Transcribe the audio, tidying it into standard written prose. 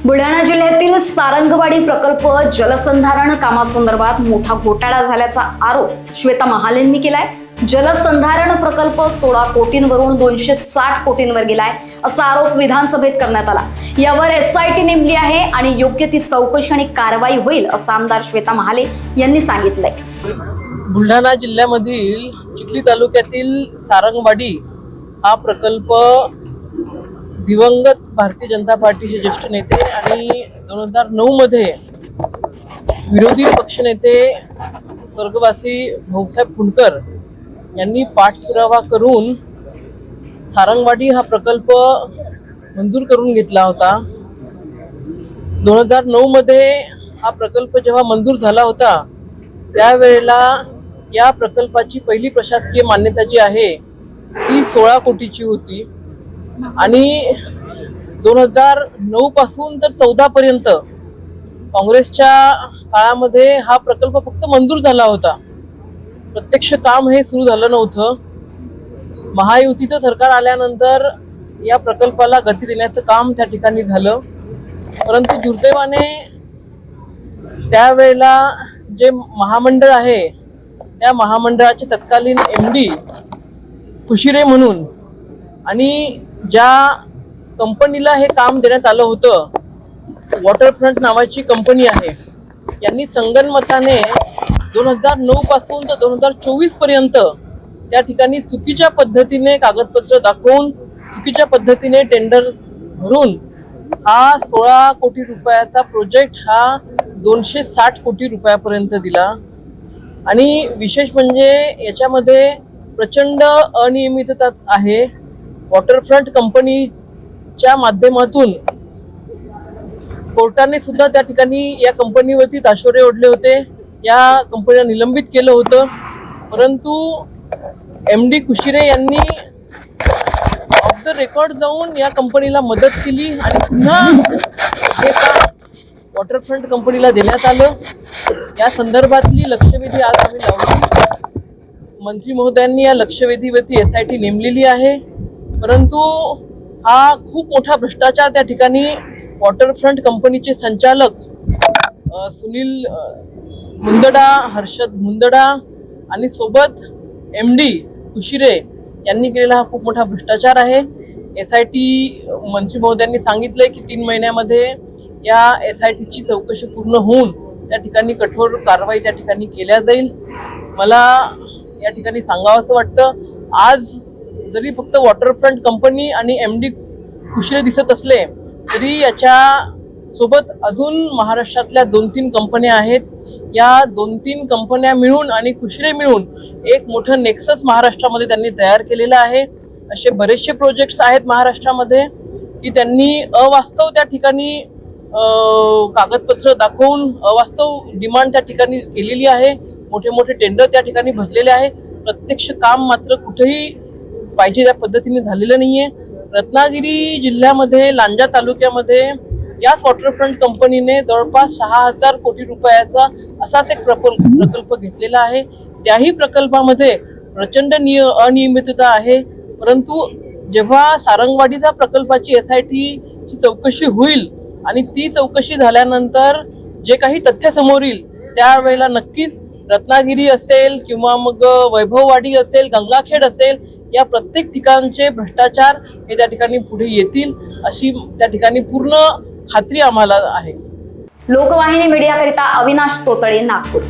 बुलढाणा जिल्ह्यातील सारंगवाडी प्रकल्प जलसंधारण कामासंदर्भात मोठा घोटाळा झाल्याचा आरोप श्वेता महालेंनी केलाय। जलसंधारण प्रकल्प 16 कोटींवरून 260 कोटींवर गेलाय असा आरोप विधानसभेत करण्यात आला। यावर एसआयटी नेमली आहे आणि योग्य ती चौकशी आणि कारवाई होईल असं आमदार श्वेता महाले यांनी सांगितलंय। बुलढाणा जिल्ह्यामधील चिखली तालुक्यातील सारंगवाडी हा प्रकल्प दिवंगत भारतीय जनता पार्टीचे ज्येष्ठ नेते आणि 2009 मध्ये विरोधी पक्षनेते स्वर्गवासी भाऊसाहेब फुंडकर यांनी पाठपुरावा करून सारंगवाडी हा प्रकल्प मंजूर करून घेतला होता। 2009 मध्ये हा प्रकल्प जेव्हा मंजूर झाला होता त्यावेळेला या प्रकल्पाची पहिली प्रशासकीय मान्यता जी आहे ती 16 कोटीची होती आणि 2009 पासून तर 14 पर्यंत काँग्रेसच्या काळामध्ये हा प्रकल्प फक्त मंजूर झाला होता, प्रत्यक्ष काम हे सुरू झालं नव्हतं। महायुतीचं सरकार आल्यानंतर या प्रकल्पाला गती देण्याचं काम त्या ठिकाणी झालं, परंतु दुर्दैवाने त्यावेळेला जे महामंडळ आहे त्या महामंडळाचे तत्कालीन MD खुशिरे म्हणून आणि ज्या कंपनीला हे काम देण्यात आलं होतं, वॉटरफ्रंट नावाची कंपनी आहे, यांनी संगनमताने 2009 पासून तर 2024 पर्यंत त्या ठिकाणी चुकीच्या पद्धतीने कागदपत्र दाखवून चुकीच्या पद्धतीने टेंडर भरून हा 16 कोटी रुपयाचा प्रोजेक्ट हा 260 कोटी रुपयापर्यंत दिला। आणि विशेष म्हणजे याच्यामध्ये प्रचंड अनियमितता आहे। वॉटरफ्रंट कंपनीच्या माध्यमातून कोर्टाने सुद्धा त्या ठिकाणी या कंपनीवरती ताशोरे ओढले होते, या कंपनीला निलंबित केलं होतं, परंतु MD खुशिरे यांनी ऑफ द रेकॉर्ड जाऊन या कंपनीला मदत केली आणि पुन्हा हे काम वॉटरफ्रंट कंपनीला देण्यात आलं। या संदर्भातली लक्षवेधी आज आम्ही लावली। मंत्री महोदयांनी या लक्षवेधीवरती SIT नेमलेली आहे, परंतु हा खूप मोठा भ्रष्टाचार त्या ठिकाणी वॉटरफ्रंट कंपनीचे संचालक सुनील मुंदडा, हर्षद मुंदडा आणि सोबत MD खुशिरे यांनी केलेला हा खूप मोठा भ्रष्टाचार आहे। SIT मंत्री महोदयांनी सांगितलंय की 3 महिन्यामध्ये या SITची चौकशी पूर्ण होऊन त्या ठिकाणी कठोर कारवाई त्या ठिकाणी केल्या जाईल। मला या ठिकाणी सांगावंसं वाटतं, आज जरी फक्त वॉटरफ्रंट कंपनी आणि MD खुशिरे दिसत असले तरी याच्या सोबत अजून महाराष्ट्रातल्या 2-3 कंपन्या आहेत। या 2-3 कंपन्या मिळून आणि खुशिरे मिळून एक मोठं नेक्सस महाराष्ट्रामध्ये त्यांनी तयार केलेलं आहे। असे बरेचसे प्रोजेक्ट्स आहेत महाराष्ट्रामध्ये की त्यांनी अवास्तव त्या ठिकाणी कागदपत्र दाखवून अवास्तव डिमांड त्या ठिकाणी केलेली आहे, मोठे मोठे टेंडर त्या ठिकाणी भरलेले आहे, प्रत्यक्ष काम मात्र कुठेही पाहिजे त्या पद्धतीने झालेलं नाहीये। रत्नागिरी जिल्ह्यामध्ये लांजा तालुक्यामध्ये याच वॉटरफ्रंट कंपनीने जवळपास 6000 कोटी रुपयाचा असाच एक प्रकल्प घेतलेला आहे। त्याही प्रकल्पामध्ये प्रचंड अनियमितता आहे, परंतु जेव्हा सारंगवाडीचा प्रकल्पाची SITची चौकशी होईल आणि ती चौकशी झाल्यानंतर जे काही तथ्य समोर येईल त्यावेळेला नक्कीच रत्नागिरी असेल किंवा मग वैभववाडी असेल, गंगाखेड असेल, या प्रत्येक ठिकाणचे भ्रष्टाचार हे त्या ठिकाणी पुढे येतील अशी त्या ठिकाणी पूर्ण खात्री आम्हाला आहे। लोकवाहिनी मीडियाकरिता अविनाश तोतळे, नागपूर।